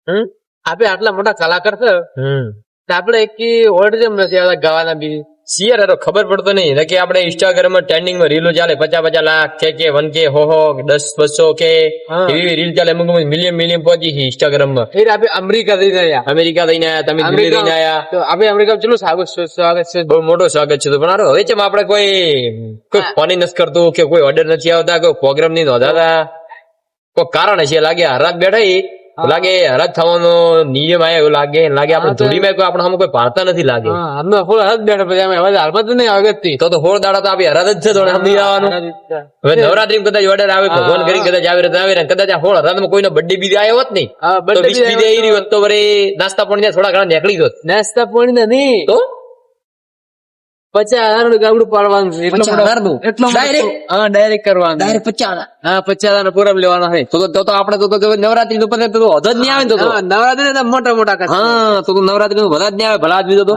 આપે આટલા મોટા કલાકાર છે આપડે એક ઓર્ડર નથી આવતા ગાવાના બી શિયર હેરો ખબર પડતો નહીં કે આપણે ઇન્સ્ટાગ્રામ માં ટ્રેન્ડિંગ માં રીલો ચાલે 50 લાખ કે 1K હો 10-200 કે એવી રીલ ચાલે અમુક મિલિયન પહોંચી છે ઇન્સ્ટાગ્રામ માં. એ આપે અમેરિકા થઈને આયા તમે દિલ્હી થઈને આયા તો આપે અમેરિકા ચલો સ્વાગત છે બહુ મોટો સ્વાગત છે. તો પણ હારો હવે ચેમ આપણે કોઈ ફોન નથી કરતું કે કોઈ ઓર્ડર નથી આવતા કોઈ પ્રોગ્રામ નહીં નોંધાતા કોઈ કારણ હશે લાગે હરાજ બેઠા લાગે હરાજ થવાનો નિયમ આયો એવું લાગે આપણે જોડીમાં કોઈ આપણા સામે કોઈ ભારતા નથી લાગે. અમે ફૂલ હરાજ બેઠા પછી અમે હવે હાલમાં તો નહીં આગળ થી તો 16 દાડા તો આપી હરાજ જ છે તો સમજી જવાનું. હવે નવરાત્રી કદાચ ઓર્ડર આવે ભગવાન કરી કદાચ આવી રીતે આવે કદાચ આ 16 હરાજ માં કોઈનો બર્થડે બીજે આવ્યો હોત નહીં તો 20 બીજે આવી રહ્યો તો વરે નાસ્તા પાણી થોડા ઘણા નીકળી જોત. નાસ્તા પાણી નહીં તો 50,000 નું ગાબડું પાડવાનું છે એટલો ડાયરેક્ટ કરવાનું ડાયરેક્ટ 50,000 પૂરા લેવાના છે તો આપણે તો નવરાત્રી તો હદ જ નહીં આવે તો નવરાત્રી મોટા મોટા હા તો નવરાત્રી નું બધા જ નહીં આવે ભલા જ બીજો તો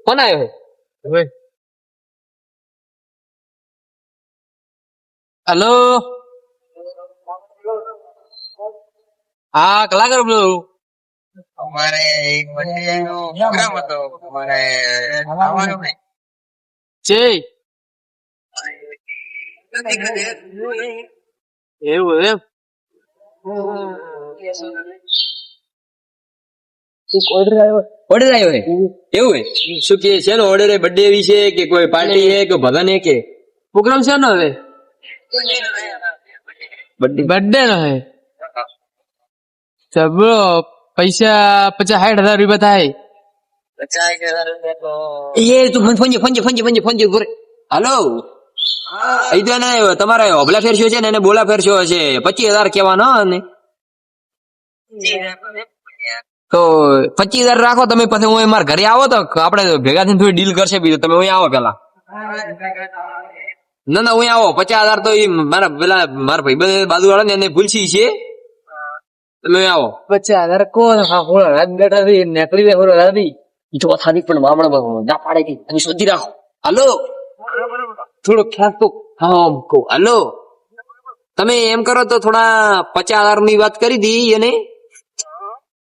કોણ આવ્યો હેલો હા કલાકાર બોલું અમારે એક બર્થડે નો પ્રોગ્રામ હતો અમારે આવવાનું ને છે એવું એમ ઓર્ડર આવ્યો હે એવું હે શું કે છે ઓર્ડર હે બર્થડે વિશે કે કોઈ પાર્ટી હે કે ભગન હે કે પ્રોગ્રામ છે ને હવે બર્થડે નો હે ચલો પૈસા 50,000 રૂપિયા થાય 50,000 રૂપિયા તો એ તું ફોન હાલો અહીં તો તમારે ઓબલા ફેરસ્યો છે ને એને બોલા ફેરસ્યો હશે 25,000 કેવાનો ને તો 25,000 રાખો તમે પછી હું મારા ઘરે આવો તો આપડે ભેગા થઈને થોડી ડીલ કરશે બીજું તમે અહીં આવો પેલા ના હું આવો 50,000 તો મારા પેલા મારા ભાઈ બાજુ વાળા ને એને ભૂલસી છે તમે આવો 50,000 કોણ રાત બેઠા થી નીકળી રાતી ચોથાની પણ મામણા ના પાડે ગઈ તમે શોધી રાખો હાલો થોડો ખ્યાલ તો હા કહું હાલો તમે એમ કરો તો થોડા 50,000 ની વાત કરી દી અને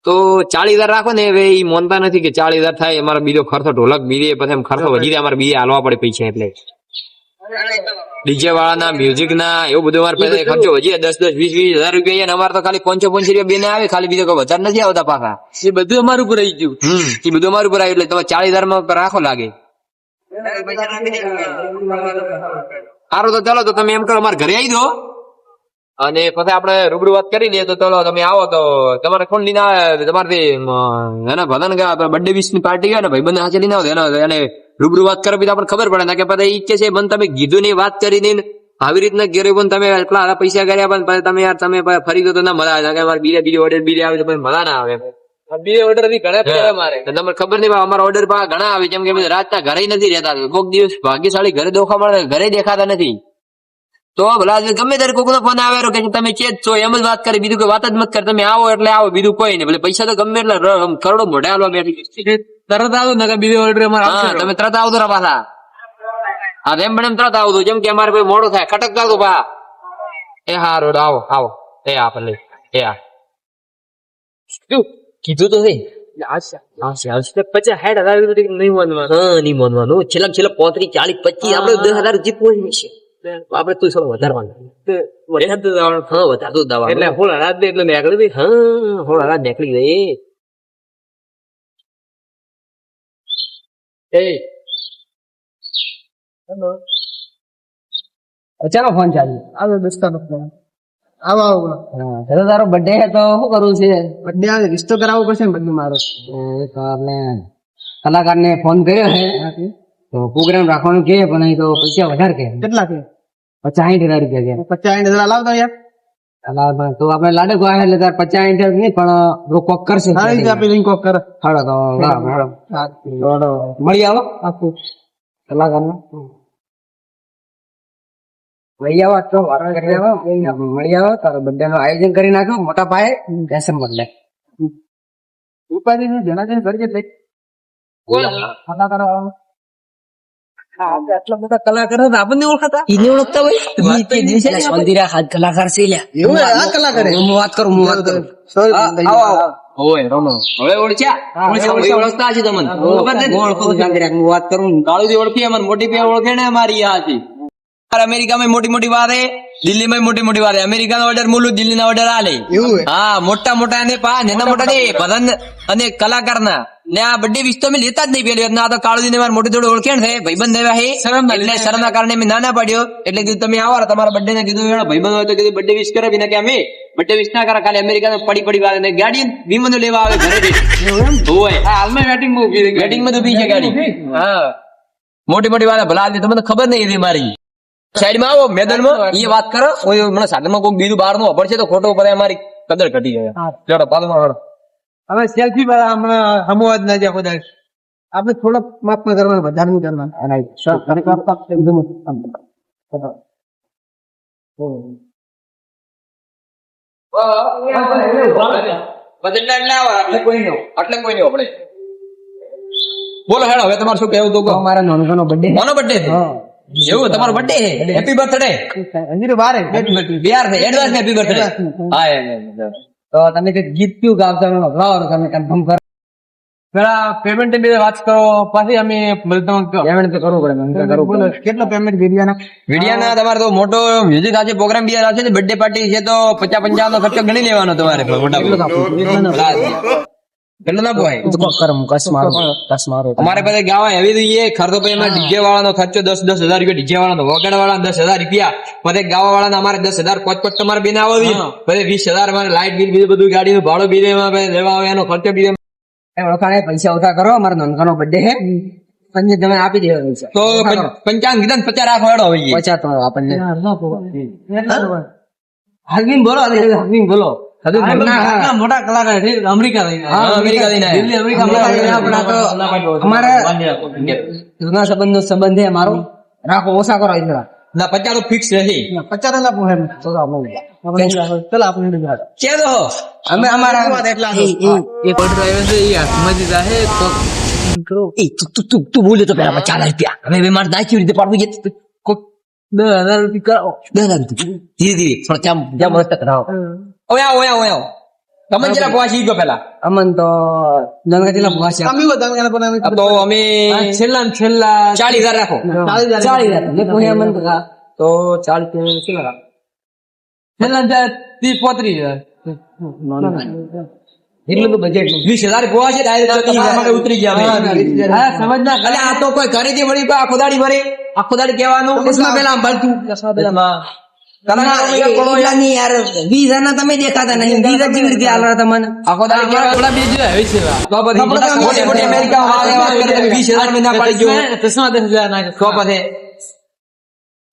તો 40,000 રાખો ને હવે એ માનતા નથી કે 40,000 થાય અમારા બીજો ખર્ચો ઢોલક બીજે પછી એમ ખર્ચો વધી જાય અમારે બીજે હાલવા પડે પૈસા એટલે ડીજે વાળાના મ્યુઝિક ના એવું બધું અમારે પહેલા ખર્ચો વધી 10-20,000 રૂપિયા અમારે તો ખાલી 550 રૂપિયા બેને આવે ખાલી બીજો કોઈ વધારે નથી આવતા પાછા એ બધું અમારું ઉપર આવી ગયું એ બધું અમારું ઉપર આવ્યું એટલે તમે 40,000 માં રાખો લાગે સારું તો ચાલો તો તમે એમ કરો અમારે ઘરે આવી દો અને પછી આપણે રૂબરૂ વાત કરી લઈએ તો ચાલો તમે આવો તો તમારે કોણ લઈને આવે તમારે એના ભલા બર્થડે વિશ ની પાર્ટી હોય ને ભાઈ બંને હાથે લઈને આવો એને રૂબરૂ વાત કરો બીજા આપણને ખબર પડે ને કે પછી ઈચ્છે છે મને તમે કીધું ની વાત કરીને આવી રીતના ઘેરે પણ તમે એટલા પૈસા કર્યા પણ પછી તમે યાર તમે ફરી દો તો ના મજા આવે અમારે બીજો ઓર્ડર બીજે આવે તો પછી મજા ના આવે બીજે ઓર્ડર થી ઘણા પડે મારે તમને ખબર નહીં અમારા ઓર્ડર ઘણા આવે જેમ કે રાતના ઘરે નથી રહેતા કોઈક દિવસ ભાગ્યશાળી ઘરે દોખા મળે ઘરે દેખાતા નથી તો ભલા ગમે ત્યારે કોઈક નો ફોન આવે કે તમે ચેત છો એમ જ વાત કરી બીજું કોઈ વાત જ મત કરે તમે આવો એટલે આવો બીજું કોઈ નહીં ભલે પૈસા તો ગમે એટલે કરોડો મોઢે હાલવા બેઠી તરત આવો ને બીજો ઓર્ડર અમારે તમે તરત આવતો રા પાછા હા એમ પણ એમ તરત આવતું જેમ કે અમારે કોઈ મોડું થાય ખટક આવતું પા એ હા રોડ આવો આવો એ આ ભલે એ આ શું કીધું તો નહીં 50,000 રૂપિયા નહીં માનવાનું હા નહીં માનવાનું છેલ્લા 35, 40, 25 આપડે 10,000 જીતવું છે આપડે તું થોડો વધારવાનું હા વધારતું દવા એટલે ફૂલ રાત દે એટલે નીકળી હા થોડા રાત નીકળી ગઈ ચાલો ફોન ચાલુ આવે દોસ્તાનો ફોન આવો આવો તારો બર્થડે હે તો શું કરવું છે બર્થડે આવે રિશ્તો કરાવવો પડશે ને બધું મારો તો આપણે કલાકાર ને ફોન કર્યો છે તો પ્રોગ્રામ રાખવાનું કે પણ અહીં તો પૈસા વધારે કે કેટલા કે 50,000 રૂપિયા કે 50,000 લાવતો યાર તો આપણે લાડે ગોયા એટલે તાર 50,000 નહીં પણ કોક કરશે આપી કોક કરે હાડો તો મળી આવો આખું કલાકાર ને મળી આવો તો વારણ કરી આવો મળી આવો તારો બર્થડે નું આયોજન કરી નાખો મોટા પાયે ટેન્શન બદલે ઉપાધિ જણા જણ કરી દે કલાકાર આટલા બધા કલાકાર હતા આપણને ઓળખાતા એને ઓળખતા હોય મંદિરા હાથ કલાકાર છે એવું આ કલાકાર હું વાત કરું ઓય રોનો હવે ઓળખ્યા ઓળખતા છે તમને ખબર છે ઓળખું હું વાત કરું કાળુજી ઓળખી અમાર મોટી પે ઓળખે ને અમારી આ હતી અમેરિકા માં મોટી મોટી વાત હે દિલ્હી માં મોટી મોટી વાત હે અમેરિકા નો ઓર્ડર મોલું દિલ્હી ના ઓર્ડર આલે હા મોટા મોટા ને પા નાના મોટા ને ભજન અને કલાકાર ના ને આ બર્થડે વિશ તો મેં લેતા જ નહીં પેલી વાત ના તો કાળુજી ને મારે મોટી થોડી ઓળખેણ છે ભાઈબંધ એવા હે એટલે શરમ ના કારણે મેં નાના પાડ્યો એટલે કીધું તમે આવો તમારા બર્થડે ને કીધું ભાઈબંધ હોય તો કીધું બર્થડે વિશ કરે વિના કે અમે બર્થડે વિશ ના કરા ખાલી અમેરિકા પડી પડી વાત ને ગાડી વિમાનો લેવા આવે ઘરે હોય હાલમાં વેટિંગ માં ઉભી વેટિંગ માં ઉભી છે ગાડી હા મોટી મોટી વાત ભલા તમને ખબર નહીં હતી મારી સાઈડ માં આવો મેદાન માં એ વાત કરો મને સાધન માં કોઈ બીજું બહાર નું અભર છે તો ખોટો પડે અમારી કદર ઘટી જાય ચલો પાછો માં હવે સેલ્ફી હમણાં હમવાજ ના જાય બધા આપણે થોડા માપમાં કરવાનું વધારે નહીં કરવાનું બોલો હેડો હવે તમારે શું કેવું તો અમારા નાનો બર્થડે કોનો બર્થડે એવું તમારો બર્થડે હેપી બર્થડે બારે બિહાર છે એડવાન્સ હેપી બર્થડે હા તો તમે કઈ ગીત કયું ગાવતો તમે કન્ફર્મ કરો પેલા પેમેન્ટ ની વાત કરો પછી અમે પેમેન્ટ તો કરવું પડે કેટલો પેમેન્ટ વિડિયાના તમારે તો મોટો મ્યુઝિક આજે પ્રોગ્રામ બી આવશે ને બર્થડે પાર્ટી છે તો 50-50 નો ખર્ચો ગણી લેવાનો તમારે મોટા કેટલો ના પોય અમારે પાસે ગાવા એવી જોઈએ ખર્ચો પછી એમાં ડીજે વાળાનો ખર્ચો 10,000 રૂપિયા ડીજે વાળાનો વગાડ વાળા 10,000 રૂપિયા પછી ગાવા વાળા અમારે 10,000 પોચ તમારે બેન આવો પછી 20,000 અમારે લાઈટ બિલ બીજું બધું ગાડીનું ભાડું બી લેવા આવે એનો ખર્ચો બી ઓળખાણે પૈસા ઓછા કરો અમારો નોનકાનો બર્થડે છે પંજ તમે આપી દેવાનું છે તો 55 કીધા 50 રાખો હેડો હોય 50 તો આપણને હલવીન બોલો હલવીન બોલો મોટા કલાકાર છે અમેરિકા અમારે જૂના સંબંધ નો સંબંધ છે અમારો રાખો ઓછા કરો ના 50 ફિક્સ રહે 50 ના પૂછે ચલો આપણે ચલો અમે અમારા એક ઓર્ડર આવ્યો છે એ હાથમાંથી જાહે તો તું બોલે તો પેલા 50 રૂપિયા હવે મારે દાખી રીતે પાડવું છે 10,000 રૂપિયા કરો 10,000 રૂપિયા ધીરે ધીરે થોડા જ્યાં મસ્ત કરાવો ઓયા તમે જરા પહોંચી ગયો પેલા અમન તો જનકા જિલ્લા પહોંચ્યા તો અમે છેલ્લા 40,000 રાખો 40,000 ને પુણે અમન તો 40 છેલ્લા છેલ્લા 30-35,000 એટલું તો બજેટ 20,000 પહોંચે ડાયરેક્ટ તમારે ઉતરી ગયા હા સમજ ના એટલે આ તો કોઈ ઘરેથી વળી આખો દાડી ભરે આખો દાડી કહેવાનું એમાં પેલા ભરતું તમે દેખાતા નહીં બીજા કેવી રીતે આલો તમને આખો દાડી થોડા બે જો આવી છે તો પછી મોટી અમેરિકા વાત કરે 20,000 મહિના પાડી ગયો 10,000 નાખે તો પછી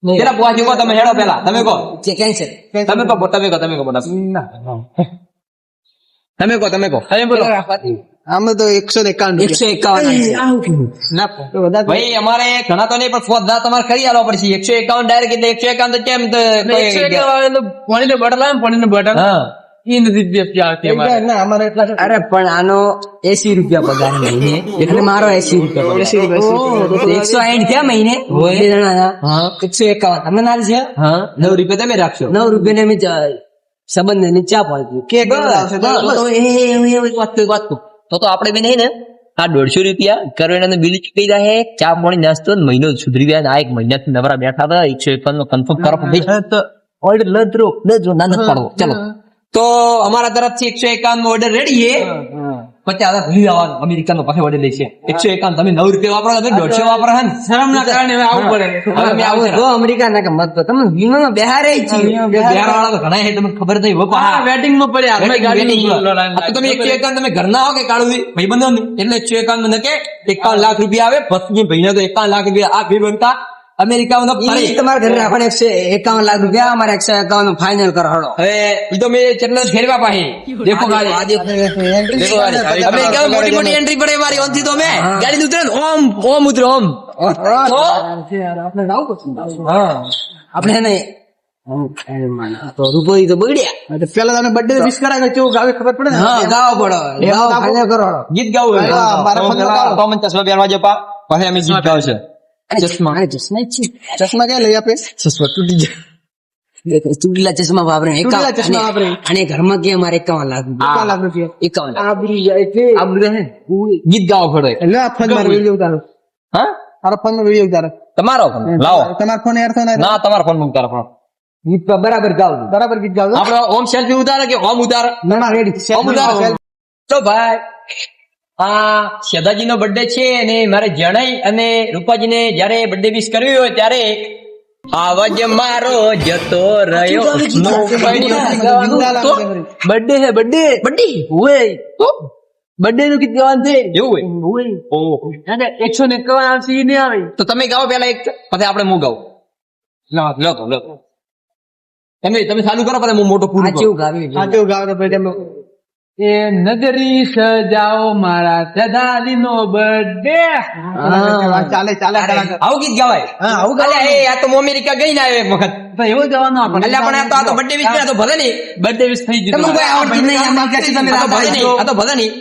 પેલા પહોંચી ગયો તમે હેડો પેલા તમે કહો જે કેન્સર તમે કહો તમે બોલો અમે તો 151 ભાઈ અમારે ઘણા તો નહીં પણ 4,000 તમારે કરી આલવા પડશે 151 ડાયરેક્ટ એટલે 151 તો કેમ પાણી નો બોટલ એ નથી અરે પણ આનો 80 રૂપિયા પગાર મહિને એટલે મારો 80 રૂપિયા 160 થયા મહિને 151 તમે ના છે 9 રૂપિયા તમે રાખશો 9 રૂપિયા ને સંબંધ ને ચા પાડતી તો આપણે બી નહીં ને આ 150 રૂપિયા કરવેના બિલ ચૂકી જાય ચા પાણી નાસ્તો મહિનો સુધરી ગયા આ એક મહિનાથી નવરા બેઠા હતા 151 નો કન્ફર્મ કરો તો ઓર્ડર લદરો ના નથી પાડવો ચલો તો અમારા તરફથી 151 નો ઓર્ડર રેડી છે 50,000 ભૂલી આવવાનું અમેરિકા નો પાસે ઓર્ડર લે છે 151 તમે 9 રૂપિયા વાપરો તમે 150 વાપરો હે શરમ ના કારણે હવે આવવું પડે હવે આવો તો અમેરિકા ના કે મત તમે વિમાનમાં બેહારે છે બેહાર વાળા તો ઘણા છે તમને ખબર નહીં વપા વેટિંગ માં પડ્યા અમે ગાડી તમે 151 તમે ઘર ના હો કે કાળું ભાઈબંધો એટલે 151 મને કે 51 લાખ રૂપિયા આવે પછી ભાઈને તો 51 લાખ રૂપિયા આ ફી બનતા અમેરિકા તમારા ઘરે રાખવાને 151 લાખ રૂપિયા અમારે 151 ફાઈનલ કરો હળો હવે ઈ તો મેં કેટલા ફેરવા પાહે દેખો ગાડી દેખો ગાડી અમેરિકા મોટી મોટી એન્ટ્રી પડે મારી ઓનથી તો મે ગાડી ઉતરે ઓમ ઉતરે ઓમ તો આપણે રાવ કો હા આપણે ને તો રૂપોઈ તો બગડ્યા તો પેલા તમે બર્થડે વિશ કરાવે કેવું ગાવે ખબર પડે ને હા ગાવ પડે ફાઈનલ કરો ગીત ગાવું મારા 50 વાગે પા પછી અમે ગીત ગાવશે ચશ્મા ચશ્મા જ છે. ચશ્મા ક્યાં લઈ આપે? ચશ્મા તૂટી જાય. તૂટેલા ચશ્મા વાપરે તૂટેલા ચશ્મા વાપરે. અને ઘરમાં કે અમારે 51 લાખ રૂપિયા. 51 લાખ રૂપિયા. 51 લાખ. આબરૂ જાય છે. આબરૂ રહે. ગીત ગાવો પડે. એટલે આ ફોન માં વિડિયો ઉતારો. હા તારો ફોન માં વિડિયો ઉતારો. તમારો ફોન લાવો. તમારો ફોન એર થયો ના તમારો ફોન મૂકતા ફોન. ગીત તો બરાબર ગાવ. બરાબર ગીત ગાવ છો? આપડે ઓમ સેલ્ફી ઉતારે કે ઓમ ઉતારે? ના ના રેડી ઓમ ઉતારે. તો ભાઈ આ શેદાજી નો બર્થડે છે અને મારે જણાઈ અને રૂપાજીને જયારે બર્થડે વિશ કર્યું હોય ત્યારે આવાજ મારો જતો રહ્યો બર્થડે હે બર્થડે બર્થડે હોય તો બર્થડે નું ગીત ગાવાનું છે એવું હોય ઓહો 151 આવશે ઈ નહીં આવે તો તમે ગાઓ પેલા એક પછી આપણે હું ગાઉં લો તમે ચાલુ કરો પછી હું મોટો પૂરું આ કેવું ગાવ્યું છે? આ કેવું ગાવ તો ભાઈ તમે એ નગરી સજાઓ મારા સદાલી નો બર્થડે. ચાલે ચાલે કલાકાર. આવું ગીત ગાવાય હા આવું અલ્યા એ આ તો હું અમેરિકા ગઈ ને આવ્યો એક વખત તો એવું જવાનું આપણને. અલ્યા પણ આ તો બર્થડે વિશ કર્યા તો ભલે નહીં બર્થડે વિશ થઈ ગયું. તમને કોઈ આવડતું જ નહીં આમાં ક્યાંથી તમે આ તો ભલે નહીં આ તો ભલે નહીં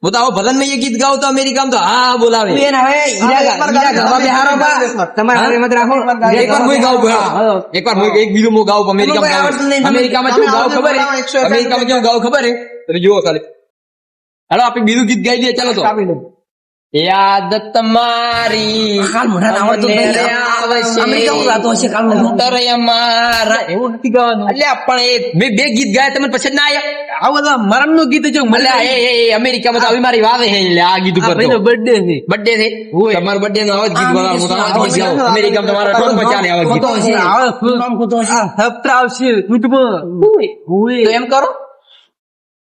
હું તો આવો ભલન માં એ ગીત ગાવ તો અમેરિકામાં તો હા બોલાવે બેન હવે હીરા ગરબા બેહારો બા. તમારે હારે મત રાખો. એકવાર હું ગાઉં એકવાર હું એક બીજું હું ગાઉં અમેરિકામાં ગાઉં. અમેરિકામાં કેવું ગાઉં ખબર હે અમેરિકામાં કેવું ગાઉં ખબર હે તમે જુઓ ખાલી હાલો આપણે બીજું ગીત ગાઈ દઈએ ચાલો તો યાદ તમારી કાલ મોઢા આવડતું જ નહીં. આવશે અમેરિકામાં ગાતો હશે કાલ મોઢા. અંતર અમારા એવું નથી ગાવાનું. અલ્યા પણ એ મેં બે ગીત ગાયા તમને પસંદ ના આયા આ બધા મરણ નું ગીત છે. અલ્યા એ અમેરિકામાં તો આવી મારી વાવે હે એટલે આ ગીત ઉપર ભાઈ બર્થડે છે. બર્થડે છે તમારો બર્થડે નો આવો જ ગીત બોલાવો હું તો આવો જ ગીત ગાઉં. અમેરિકામાં તમારા ટોન બચાને આવો ગીત ખોટો હશે. આવે ફૂલ આમ ખોટો હશે. હપ્તા આવશે યુટ્યુબમાં. તો એમ કરો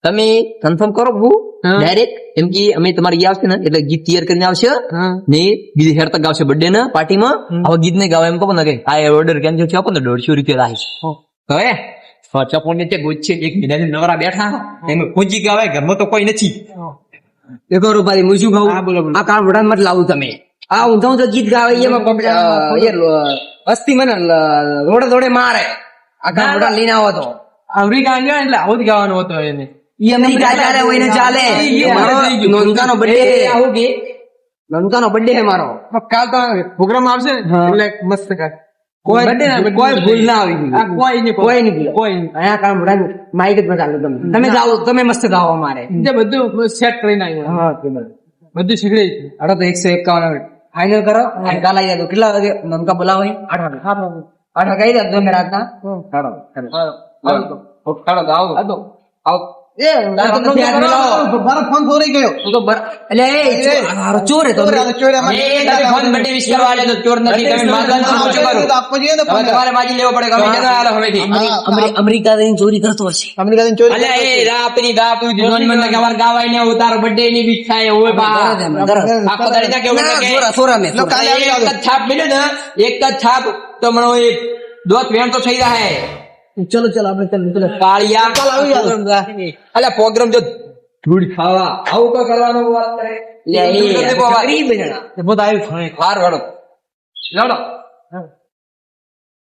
તમે કન્ફર્મ કરો હું હા. ડાયરેક્ટ એમ કે અમે તમારી ઈ આવશે ને એટલે ગીત તૈયાર કરીને આવશે હા. ને બીજી હેર તક ગાવશે બર્થડે ના પાર્ટીમાં આવા ગીત ને ગાવ એમ કહો ને કે આ ઓર્ડર કેન્સલ છે આપો ને 150 રૂપિયા રાખીશ હવે ચપોન ને તે ગોચ છે એક મહિનાથી નવરા બેઠા એમાં પૂંજી ગાવે ઘરમાં તો કોઈ નથી દેખો રૂપાલી હું શું કહું? આ કાળ મોઢા મત લાવું તમે. આ ઊંધા ઊંધા ગીત ગાવે એમાં વસ્તી મને રોડે રોડે મારે. આ કાળ મોઢા લઈને આવો તો અમેરિકા ગયા એટલે આવું જ ગાવાનું હતું એને. ઈ અમેરિકા ચાલે હોય ને ચાલે. મારો નોનકાનો birthday છે. આવું કે નોનકાનો birthday છે મારો. કાલ તો પ્રોગ્રામ આવશે ને એટલે મસ્ત કાલ. કોઈ birthday ના, કોઈ ભૂલ ના આવી આ કોઈ નહીં કોઈ નહીં કોઈ નહીં. અહીંયા કાળ મોઢા માઇક જ ચાલુ તમે ગાઓ તમે મસ્ત ગાઓ અમારે. જે બધું સેટ કરીને આવ્યું હા બધું શીખડી છે. અડો તો 151 ફાઇનલ કરો અને કાલ આવી જાવ. કેટલા વાગે નોનકા બોલાવો? 8 વાગે. 8 વાગે આવી જાવ તમે રાતના. હાલો આવો આવો મારો ફોન ચોરી ગયો. ચોર હતો. ફોન બર્થડે વિશ કરવા આલે તો ચોર નથી તમે માગન છો કરો તો આપવો જોઈએ ને હવે તમારે માજી લેવો પડે ગમે તેનો આલો હવેથી અમેરિકા જઈને ચોરી કરતો હશે. અમેરિકા ચોરી અલ્યા એ રાપની દાપુ જીનોની મને કે અમાર ગાવાય ને ઉતાર બર્થડે ની વિશ થાય હોય બા આખો દાડી ના કેવું કે સોરા મેં કાલે આવી એક જ છાપ મિલે ને એક જ છાપ તો મણો એ દોત વેણ તો થઈ રહે ચલો ચલો આપણે ચલો કાળિયા કાલ આવી જાવ. અલ્યા પ્રોગ્રામ જો ધૂળ ખાવા આવું કો કરવાનું વાત કરે ગરીબ જણા. બધું આવ્યું હાર વડો લડો